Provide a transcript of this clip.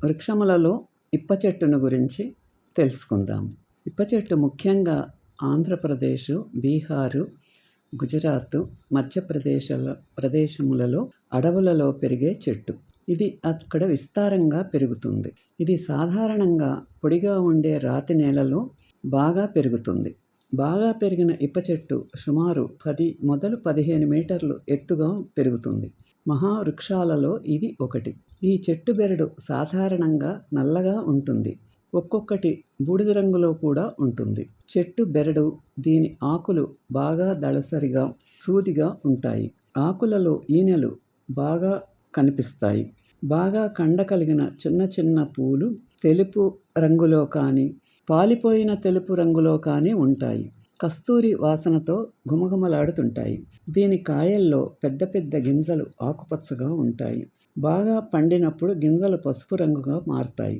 వృక్షములలో ఇప్ప చెట్టును గురించి తెలుసుకుందాం. ఇప్ప చెట్టు ముఖ్యంగా ఆంధ్రప్రదేశ్, బీహారు, గుజరాత్, ప్రదేశములలో అడవులలో పెరిగే చెట్టు. ఇది అక్కడ విస్తారంగా పెరుగుతుంది. ఇది సాధారణంగా పొడిగా ఉండే రాతి నేలలో బాగా పెరుగుతుంది. బాగా పెరిగిన ఇప్ప చెట్టు సుమారు 10 మొదలు 15 మీటర్లు ఎత్తుగా పెరుగుతుంది. మహావృక్షాలలో ఇది ఒకటి. ఈ చెట్టు బెరడు సాధారణంగా నల్లగా ఉంటుంది. ఒక్కొక్కటి బూడిద రంగులో కూడా ఉంటుంది. చెట్టు బెరడు, దీని ఆకులు బాగా దళసరిగా, సూదిగా ఉంటాయి. ఆకులలో ఈనెలు బాగా కనిపిస్తాయి. బాగా కండ కలిగిన చిన్న చిన్న పూలు తెలుపు రంగులో కానీ, పాలిపోయిన తెలుపు రంగులో కానీ ఉంటాయి. కస్తూరి వాసనతో ఘుమఘుమలాడుతుంటాయి. దీని కాయల్లో పెద్ద పెద్ద గింజలు ఆకుపచ్చగా ఉంటాయి. బాగా పండినప్పుడు గింజలు పసుపు రంగుగా మారతాయి.